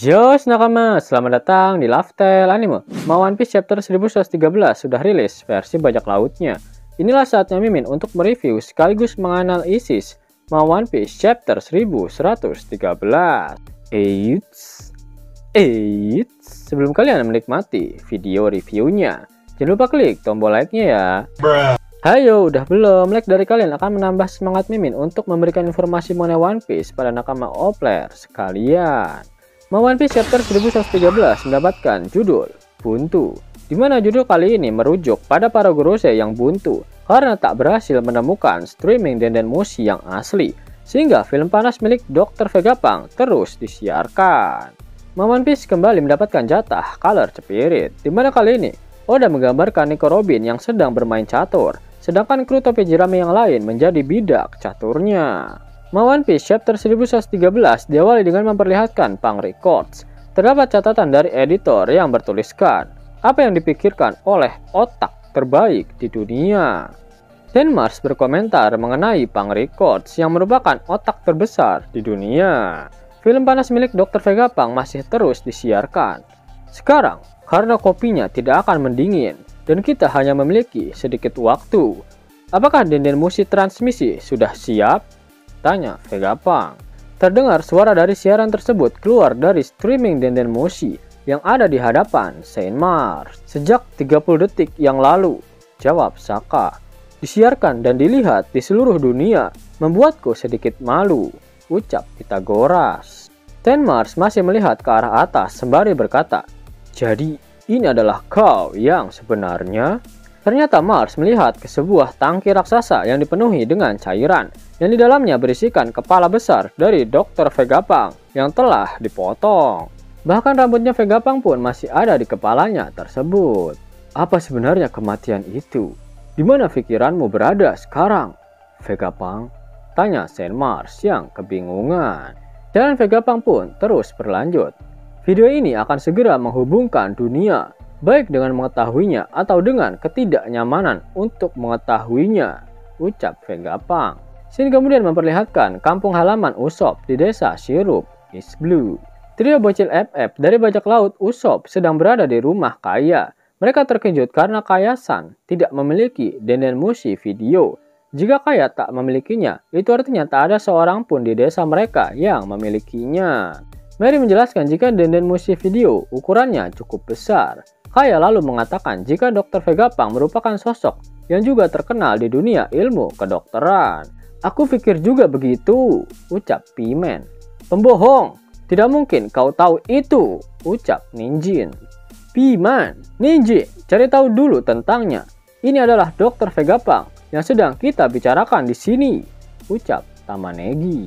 Yos nakama, selamat datang di Lifestyle Anime. One Piece chapter 1113 sudah rilis versi bajak lautnya. Inilah saatnya Mimin untuk mereview sekaligus menganalisis One Piece chapter 1113. Eits, sebelum kalian menikmati video reviewnya, jangan lupa klik tombol like-nya ya. Hayo, udah belum? Like dari kalian akan menambah semangat Mimin untuk memberikan informasi mengenai One Piece pada nakama Opler sekalian. One Piece chapter 1113 mendapatkan judul Buntu, di mana judul kali ini merujuk pada para Gorosei yang buntu karena tak berhasil menemukan streaming Denden Mushi yang asli, sehingga film panas milik Dr. Vegapunk terus disiarkan. One Piece kembali mendapatkan jatah Color Spirit, di mana kali ini Oda menggambarkan Nico Robin yang sedang bermain catur, sedangkan kru topi jerami yang lain menjadi bidak caturnya. One Piece chapter 1113 diawali dengan memperlihatkan Punk Records. Terdapat catatan dari editor yang bertuliskan apa yang dipikirkan oleh otak terbaik di dunia. Mars berkomentar mengenai Punk Records yang merupakan otak terbesar di dunia. Film panas milik Dr. Vegapunk masih terus disiarkan. Sekarang, karena kopinya tidak akan mendingin dan kita hanya memiliki sedikit waktu, apakah Denden Mushi transmisi sudah siap? Tanya Vegapunk. Terdengar suara dari siaran tersebut keluar dari streaming Denden Mushi yang ada di hadapan Saint Mars sejak 30 detik yang lalu, jawab Saka. Disiarkan dan dilihat di seluruh dunia membuatku sedikit malu, ucap Pythagoras. Saint Mars masih melihat ke arah atas sembari berkata, jadi ini adalah kau yang sebenarnya? Ternyata Mars melihat ke sebuah tangki raksasa yang dipenuhi dengan cairan yang di dalamnya berisikan kepala besar dari Dr. Vegapunk yang telah dipotong. Bahkan rambutnya Vegapunk pun masih ada di kepalanya tersebut. Apa sebenarnya kematian itu? Di mana pikiranmu berada sekarang, Vegapunk? Tanya Saint Mars yang kebingungan. Dan Vegapunk pun terus berlanjut. Video ini akan segera menghubungkan dunia, baik dengan mengetahuinya atau dengan ketidaknyamanan untuk mengetahuinya, ucap Vegapunk. Scene kemudian memperlihatkan kampung halaman Usopp di desa Syrup, East Blue. Trio bocil FF dari bajak laut Usopp sedang berada di rumah Kaya. Mereka terkejut karena Kaya-san tidak memiliki Denden Mushi video. Jika Kaya tak memilikinya, itu artinya tak ada seorang pun di desa mereka yang memilikinya. Mary menjelaskan jika Denden Mushi video ukurannya cukup besar. Kaya lalu mengatakan jika Dr. Vegapunk merupakan sosok yang juga terkenal di dunia ilmu kedokteran. Aku pikir juga begitu, ucap P-Man. Pembohong, tidak mungkin kau tahu itu, ucap Ninjin. P-Man, Ninjin, cari tahu dulu tentangnya. Ini adalah Dr. Vegapunk yang sedang kita bicarakan di sini, ucap Tamanegi.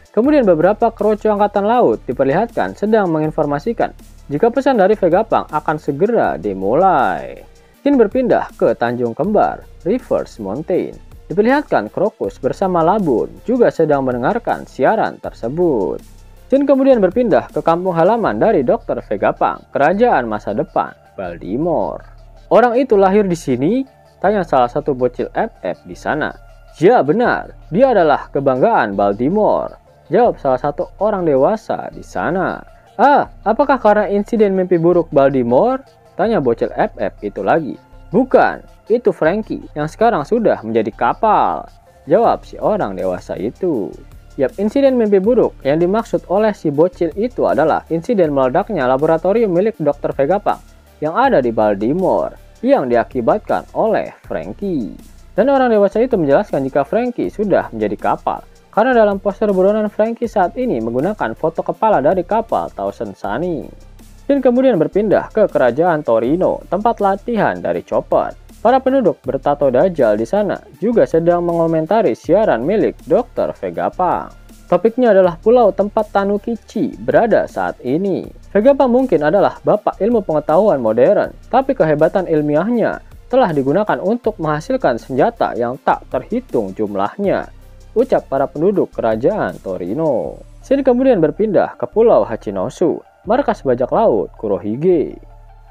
Kemudian beberapa kroco angkatan laut diperlihatkan sedang menginformasikan jika pesan dari Vegapunk akan segera dimulai. Scene berpindah ke Tanjung Kembar, Reverse Mountain. Diperlihatkan Krokus bersama Labun juga sedang mendengarkan siaran tersebut. Scene kemudian berpindah ke kampung halaman dari Dr. Vegapunk, kerajaan masa depan, Baltimore. Orang itu lahir di sini? Tanya salah satu bocil FF di sana. Ya benar, dia adalah kebanggaan Baltimore, jawab salah satu orang dewasa di sana. Apakah karena insiden mimpi buruk Baltimore? Tanya bocil FF itu lagi. Bukan, itu Franky yang sekarang sudah menjadi kapal, jawab si orang dewasa itu. Yap, insiden mimpi buruk yang dimaksud oleh si bocil itu adalah insiden meledaknya laboratorium milik Dr. Vegapunk yang ada di Baltimore yang diakibatkan oleh Franky. Dan orang dewasa itu menjelaskan jika Franky sudah menjadi kapal karena dalam poster buronan Franky saat ini menggunakan foto kepala dari kapal Thousand Sunny. Dan kemudian berpindah ke kerajaan Torino, tempat latihan dari Chopper. Para penduduk bertato Dajjal di sana juga sedang mengomentari siaran milik Dr. Vegapunk. Topiknya adalah pulau tempat Tanukichi berada saat ini. Vegapunk mungkin adalah bapak ilmu pengetahuan modern, tapi kehebatan ilmiahnya telah digunakan untuk menghasilkan senjata yang tak terhitung jumlahnya, ucap para penduduk kerajaan Torino. Scene kemudian berpindah ke pulau Hachinosu, markas bajak laut Kurohige.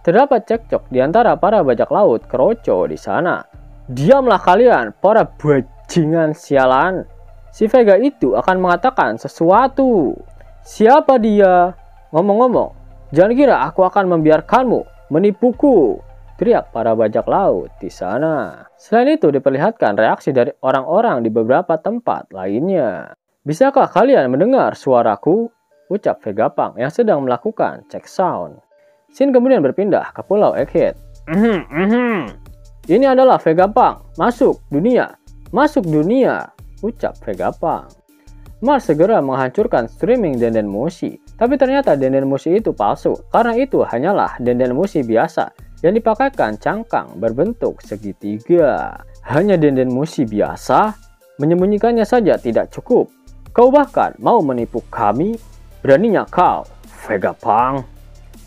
Terdapat cekcok di antara para bajak laut Kroco di sana. Diamlah kalian, para bajingan sialan. Si Vega itu akan mengatakan sesuatu. Siapa dia? Ngomong-ngomong, jangan kira aku akan membiarkanmu menipuku, teriak para bajak laut di sana. Selain itu diperlihatkan reaksi dari orang-orang di beberapa tempat lainnya. Bisakah kalian mendengar suaraku? Ucap Vegapunk yang sedang melakukan cek sound. Scene kemudian berpindah ke Pulau Egghead. Ini adalah Vegapunk, masuk dunia, ucap Vegapunk. Mars segera menghancurkan streaming Denden Mushi, tapi ternyata Denden Mushi itu palsu, karena itu hanyalah Denden Mushi biasa yang dipakaikan cangkang berbentuk segitiga. Hanya Denden Mushi biasa? Menyembunyikannya saja tidak cukup. Kau bahkan mau menipu kami? Beraninya kau, Vegapunk!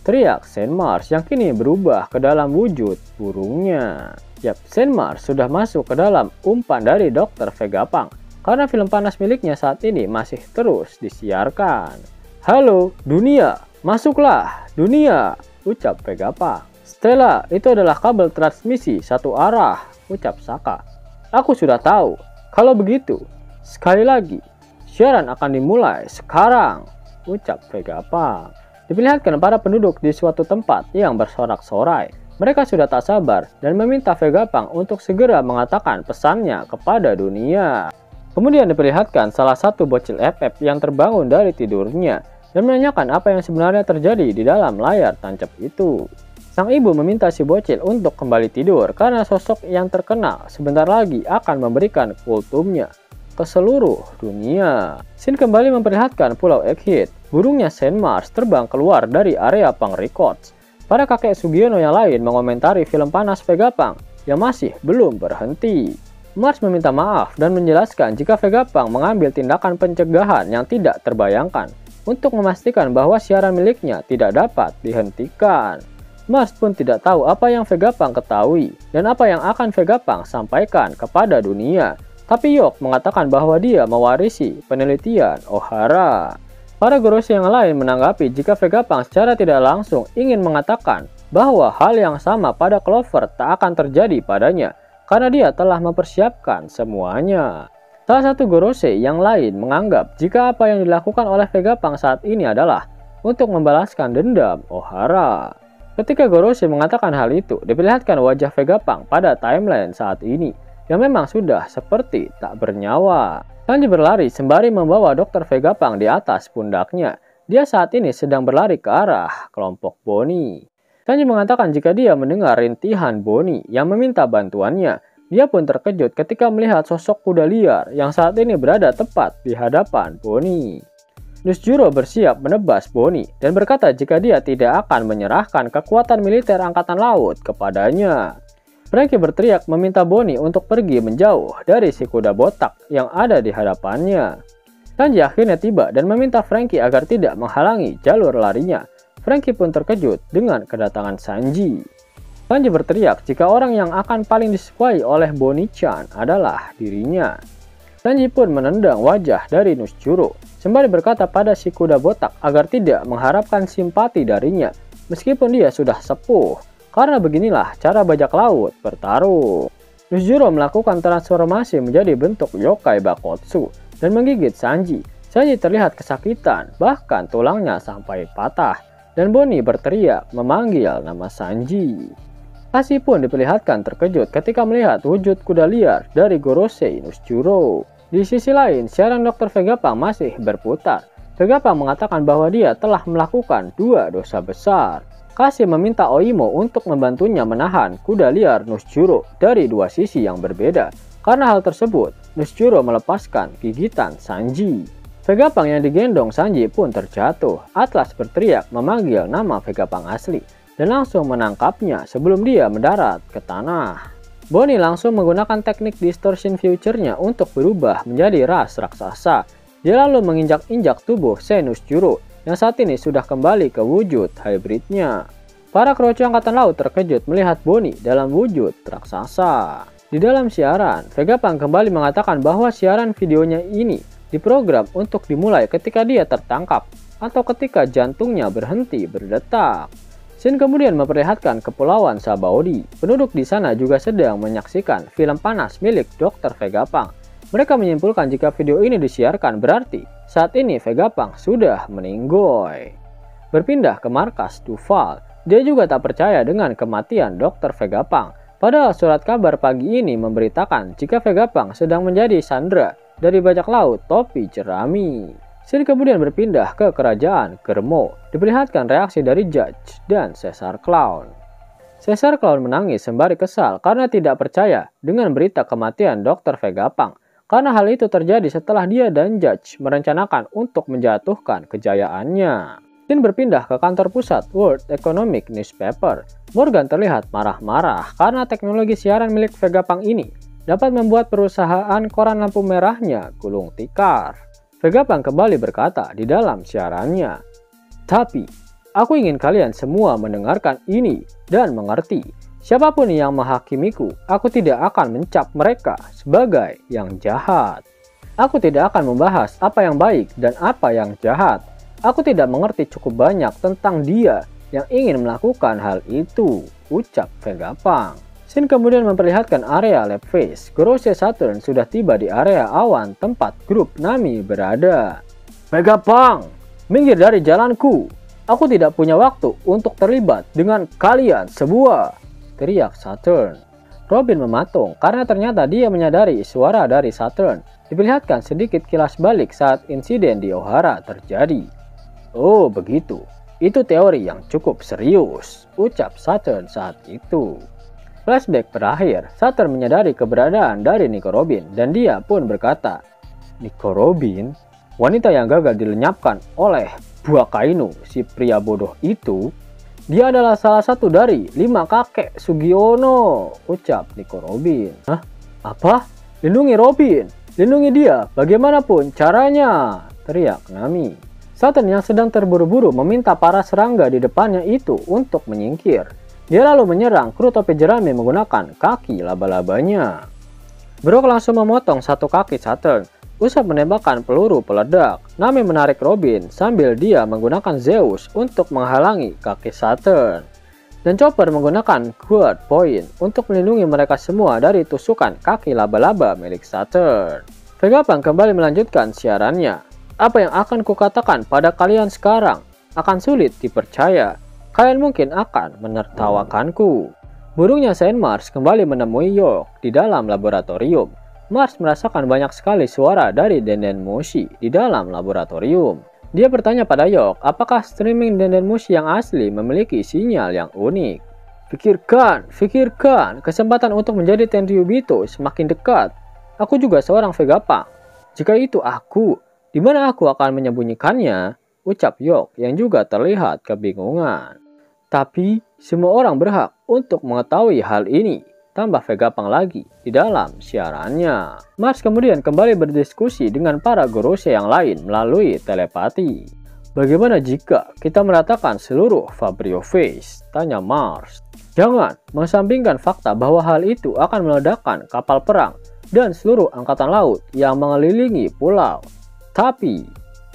Teriak Saint Mars yang kini berubah ke dalam wujud burungnya. Yap, Saint Mars sudah masuk ke dalam umpan dari Dr. Vegapunk, karena film panas miliknya saat ini masih terus disiarkan. Halo, dunia, masuklah, dunia, ucap Vegapunk. Stella, itu adalah kabel transmisi satu arah, ucap Sokka. Aku sudah tahu. Kalau begitu, sekali lagi, siaran akan dimulai sekarang, ucap Vegapunk. Diperlihatkan para penduduk di suatu tempat yang bersorak-sorai. Mereka sudah tak sabar dan meminta Vegapunk untuk segera mengatakan pesannya kepada dunia. Kemudian diperlihatkan salah satu bocil FF yang terbangun dari tidurnya dan menanyakan apa yang sebenarnya terjadi di dalam layar tancap itu. Sang ibu meminta si bocil untuk kembali tidur karena sosok yang terkenal sebentar lagi akan memberikan kultumnya ke seluruh dunia. Scene kembali memperlihatkan Pulau Egghead. Burungnya Saint Mars terbang keluar dari area Punk Records. Para kakek Sugiono yang lain mengomentari film panas Vegapunk yang masih belum berhenti. Mars meminta maaf dan menjelaskan jika Vegapunk mengambil tindakan pencegahan yang tidak terbayangkan untuk memastikan bahwa siaran miliknya tidak dapat dihentikan. Mars pun tidak tahu apa yang Vegapunk ketahui dan apa yang akan Vegapunk sampaikan kepada dunia. Tapi York mengatakan bahwa dia mewarisi penelitian Ohara. Para Gorosei yang lain menanggapi jika Vegapunk secara tidak langsung ingin mengatakan bahwa hal yang sama pada Clover tak akan terjadi padanya, karena dia telah mempersiapkan semuanya. Salah satu Gorosei yang lain menganggap jika apa yang dilakukan oleh Vegapunk saat ini adalah untuk membalaskan dendam Ohara. Ketika Gorosei mengatakan hal itu, diperlihatkan wajah Vegapunk pada timeline saat ini yang memang sudah seperti tak bernyawa. Sanji berlari sembari membawa Dr. Vegapunk di atas pundaknya. Dia saat ini sedang berlari ke arah kelompok Bonnie. Sanji mengatakan jika dia mendengar rintihan Bonnie yang meminta bantuannya. Dia pun terkejut ketika melihat sosok kuda liar yang saat ini berada tepat di hadapan Bonnie. Nusjuro bersiap menebas Bonnie dan berkata jika dia tidak akan menyerahkan kekuatan militer angkatan laut kepadanya. Franky berteriak meminta Bonnie untuk pergi menjauh dari si kuda botak yang ada di hadapannya. Sanji akhirnya tiba dan meminta Franky agar tidak menghalangi jalur larinya. Franky pun terkejut dengan kedatangan Sanji. Sanji berteriak jika orang yang akan paling disukai oleh Bonnie-chan adalah dirinya. Sanji pun menendang wajah dari Nusjuro, sembari berkata pada si kuda botak agar tidak mengharapkan simpati darinya meskipun dia sudah sepuh. Karena beginilah cara bajak laut bertarung. Nusjuro melakukan transformasi menjadi bentuk yokai Bakotsu dan menggigit Sanji. Sanji terlihat kesakitan, bahkan tulangnya sampai patah. Dan Bonnie berteriak memanggil nama Sanji. Kasi pun diperlihatkan terkejut ketika melihat wujud kuda liar dari Gorosei Nusjuro. Di sisi lain, siaran Dr. Vegapunk masih berputar. Vegapunk mengatakan bahwa dia telah melakukan 2 dosa besar. Kasi meminta Oimo untuk membantunya menahan kuda liar Nusjuro dari 2 sisi yang berbeda. Karena hal tersebut, Nusjuro melepaskan gigitan Sanji. Vegapunk yang digendong Sanji pun terjatuh. Atlas berteriak memanggil nama Vegapunk asli dan langsung menangkapnya sebelum dia mendarat ke tanah. Bonnie langsung menggunakan teknik distortion future-nya untuk berubah menjadi ras raksasa. Dia lalu menginjak-injak tubuh Nusjuro yang saat ini sudah kembali ke wujud hybridnya. Para krucu angkatan laut terkejut melihat Bonnie dalam wujud raksasa. Di dalam siaran, Vegapunk kembali mengatakan bahwa siaran videonya ini diprogram untuk dimulai ketika dia tertangkap atau ketika jantungnya berhenti berdetak. Scene kemudian memperlihatkan Kepulauan Sabaody. Penduduk di sana juga sedang menyaksikan film panas milik Dr. Vegapunk. Mereka menyimpulkan jika video ini disiarkan berarti saat ini Vegapunk sudah meninggoy. berpindah ke markas Duval. Dia juga tak percaya dengan kematian Dr. Vegapunk. Padahal surat kabar pagi ini memberitakan jika Vegapunk sedang menjadi sandera dari bajak laut topi jerami. Scene kemudian berpindah ke kerajaan Germo. Diperlihatkan reaksi dari Judge dan Caesar Clown. Caesar Clown menangis sembari kesal karena tidak percaya dengan berita kematian Dr. Vegapunk. Karena hal itu terjadi setelah dia dan Judge merencanakan untuk menjatuhkan kejayaannya. Scene berpindah ke kantor pusat World Economic Newspaper. Morgan terlihat marah-marah karena teknologi siaran milik Vegapunk ini dapat membuat perusahaan koran lampu merahnya gulung tikar. Vegapunk kembali berkata di dalam siarannya, "Tapi, aku ingin kalian semua mendengarkan ini dan mengerti. Siapapun yang menghakimiku, aku tidak akan mencap mereka sebagai yang jahat. Aku tidak akan membahas apa yang baik dan apa yang jahat. Aku tidak mengerti cukup banyak tentang dia yang ingin melakukan hal itu," ucap Vegapunk. Scene kemudian memperlihatkan area lab phase. Gorosei Saturn sudah tiba di area awan tempat grup Nami berada. "Vegapunk, minggir dari jalanku. Aku tidak punya waktu untuk terlibat dengan kalian semua," teriak Saturn. Robin mematung karena ternyata dia menyadari suara dari Saturn. Diperlihatkan sedikit kilas balik saat insiden di Ohara terjadi. "Oh begitu, itu teori yang cukup serius," ucap Saturn saat itu. Flashback berakhir, Saturn menyadari keberadaan dari Nico Robin dan dia pun berkata, "Nico Robin? Wanita yang gagal dilenyapkan oleh Buakainu, si pria bodoh itu? Dia adalah salah satu dari 5 kakek Sugiono," ucap Nico Robin. "Hah? Apa? Lindungi Robin! Lindungi dia bagaimanapun caranya!" teriak Nami. Saturn yang sedang terburu-buru meminta para serangga di depannya itu untuk menyingkir. Dia lalu menyerang kru topi jerami menggunakan kaki laba-labanya. Brock langsung memotong satu kaki Saturn. Usap menembakkan peluru peledak. Nami menarik Robin sambil dia menggunakan Zeus untuk menghalangi kaki Saturn. Dan Chopper menggunakan Guard Point untuk melindungi mereka semua dari tusukan kaki laba-laba milik Saturn. Vegapunk kembali melanjutkan siarannya. "Apa yang akan kukatakan pada kalian sekarang akan sulit dipercaya. Kalian mungkin akan menertawakanku." Burungnya Saint Mars kembali menemui York di dalam laboratorium. Mars merasakan banyak sekali suara dari Denden Mushi di dalam laboratorium. Dia bertanya pada York apakah streaming Denden Mushi yang asli memiliki sinyal yang unik. Fikirkan, kesempatan untuk menjadi Tenryubito semakin dekat. Aku juga seorang Vegapunk. Jika itu aku, di mana aku akan menyembunyikannya? Ucap York yang juga terlihat kebingungan. Tapi, semua orang berhak untuk mengetahui hal ini, tambah Vegapunk lagi di dalam siarannya. Mars kemudian kembali berdiskusi dengan para Gorosei yang lain melalui telepati. "Bagaimana jika kita meratakan seluruh Fabrio Phase?" tanya Mars. "Jangan mengesampingkan fakta bahwa hal itu akan meledakkan kapal perang dan seluruh angkatan laut yang mengelilingi pulau." "Tapi,"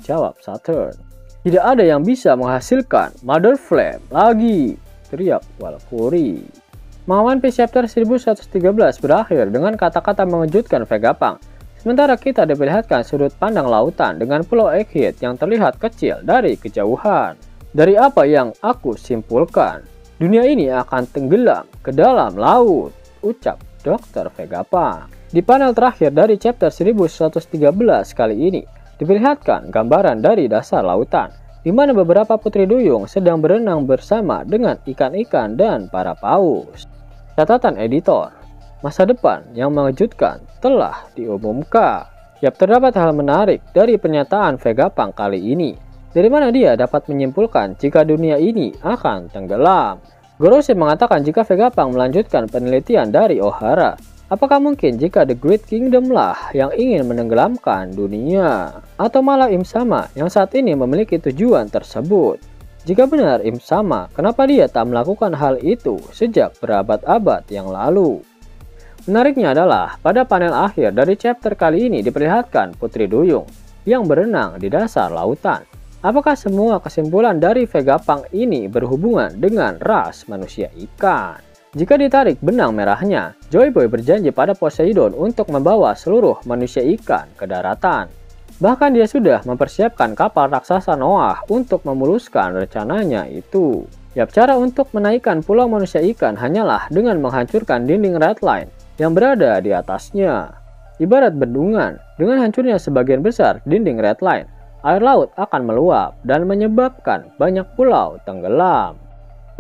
jawab Saturn, "tidak ada yang bisa menghasilkan Mother Flame lagi," teriak Valkyrie. One Piece Chapter 1113 berakhir dengan kata-kata mengejutkan Vegapunk. Sementara kita diperlihatkan sudut pandang lautan dengan pulau Egghead yang terlihat kecil dari kejauhan. "Dari apa yang aku simpulkan, dunia ini akan tenggelam ke dalam laut," ucap Dr. Vegapunk. Di panel terakhir dari chapter 1113 kali ini, diperlihatkan gambaran dari dasar lautan, di mana beberapa putri duyung sedang berenang bersama dengan ikan-ikan dan para paus. Catatan editor, masa depan yang mengejutkan telah diumumkan. Terdapat hal menarik dari pernyataan Vegapunk kali ini, dari mana dia dapat menyimpulkan jika dunia ini akan tenggelam. Gorosei mengatakan jika Vegapunk melanjutkan penelitian dari Ohara, apakah mungkin jika The Great Kingdom lah yang ingin menenggelamkan dunia? Atau malah Im Sama yang saat ini memiliki tujuan tersebut? Jika benar Im Sama, kenapa dia tak melakukan hal itu sejak berabad-abad yang lalu? Menariknya adalah, pada panel akhir dari chapter kali ini diperlihatkan putri duyung yang berenang di dasar lautan. Apakah semua kesimpulan dari Vegapunk ini berhubungan dengan ras manusia ikan? Jika ditarik benang merahnya, Joy Boy berjanji pada Poseidon untuk membawa seluruh manusia ikan ke daratan. Bahkan dia sudah mempersiapkan kapal raksasa Noah untuk memuluskan rencananya itu. Yap, cara untuk menaikkan pulau manusia ikan hanyalah dengan menghancurkan dinding red line yang berada di atasnya. Ibarat bendungan, dengan hancurnya sebagian besar dinding red line, air laut akan meluap dan menyebabkan banyak pulau tenggelam.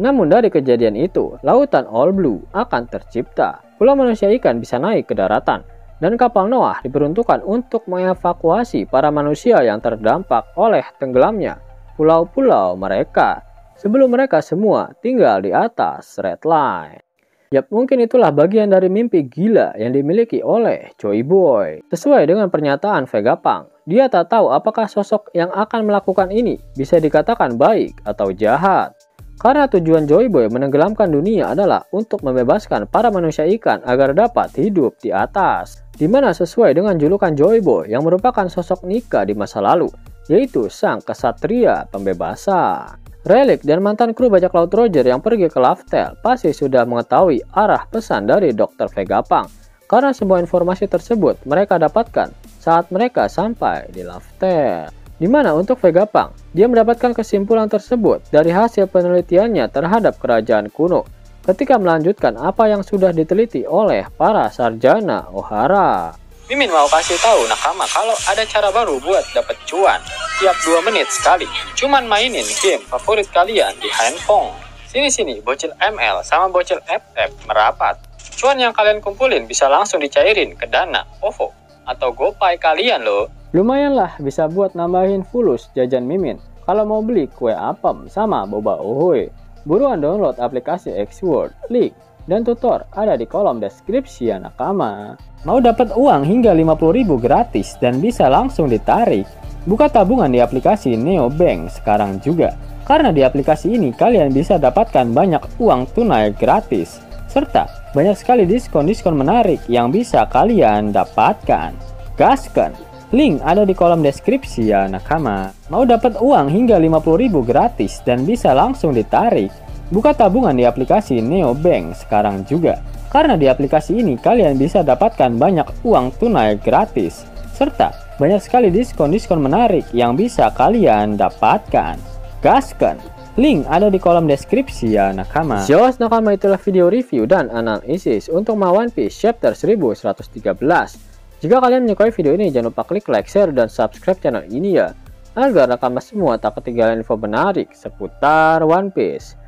Namun dari kejadian itu, lautan All Blue akan tercipta. Pulau manusia ikan bisa naik ke daratan, dan kapal Noah diperuntukkan untuk mengevakuasi para manusia yang terdampak oleh tenggelamnya pulau-pulau mereka, sebelum mereka semua tinggal di atas red line. Yap, mungkin itulah bagian dari mimpi gila yang dimiliki oleh Joy Boy. Sesuai dengan pernyataan Vegapunk, dia tak tahu apakah sosok yang akan melakukan ini bisa dikatakan baik atau jahat. Karena tujuan Joy Boy menenggelamkan dunia adalah untuk membebaskan para manusia ikan agar dapat hidup di atas. Dimana sesuai dengan julukan Joy Boy yang merupakan sosok Nika di masa lalu, yaitu sang kesatria pembebasan. Relic dan mantan kru bajak laut Roger yang pergi ke Laftel pasti sudah mengetahui arah pesan dari Dr. Vegapunk, karena semua informasi tersebut mereka dapatkan saat mereka sampai di Laftel. Dimana untuk Vegapunk, dia mendapatkan kesimpulan tersebut dari hasil penelitiannya terhadap kerajaan kuno ketika melanjutkan apa yang sudah diteliti oleh para sarjana Ohara. Mimin mau kasih tahu nakama kalau ada cara baru buat dapet cuan tiap 2 menit sekali. Cuman mainin game favorit kalian di handphone. Sini-sini bocil ML sama bocil FF merapat. Cuan yang kalian kumpulin bisa langsung dicairin ke Dana, OVO, atau GoPay kalian loh. Lumayan lah bisa buat nambahin fulus jajan Mimin kalau mau beli kue apem sama boba ohoy. Buruan download aplikasi X-Word, link dan tutor ada di kolom deskripsi ya nakama. Mau dapat uang hingga 50.000 gratis dan bisa langsung ditarik? Buka tabungan di aplikasi Neobank sekarang juga. Karena di aplikasi ini kalian bisa dapatkan banyak uang tunai gratis. Serta banyak sekali diskon-diskon menarik yang bisa kalian dapatkan. Gaskan! Link ada di kolom deskripsi ya nakama. Mau dapat uang hingga 50.000 gratis dan bisa langsung ditarik? Buka tabungan di aplikasi Neobank sekarang juga. Karena di aplikasi ini kalian bisa dapatkan banyak uang tunai gratis. Serta banyak sekali diskon-diskon menarik yang bisa kalian dapatkan. Gaskan! Link ada di kolom deskripsi ya nakama. Jelas nakama, itulah video review dan analisis untuk One Piece chapter 1113. Jika kalian menyukai video ini jangan lupa klik like, share, dan subscribe channel ini ya, agar nakama semua tak ketinggalan info menarik seputar One Piece.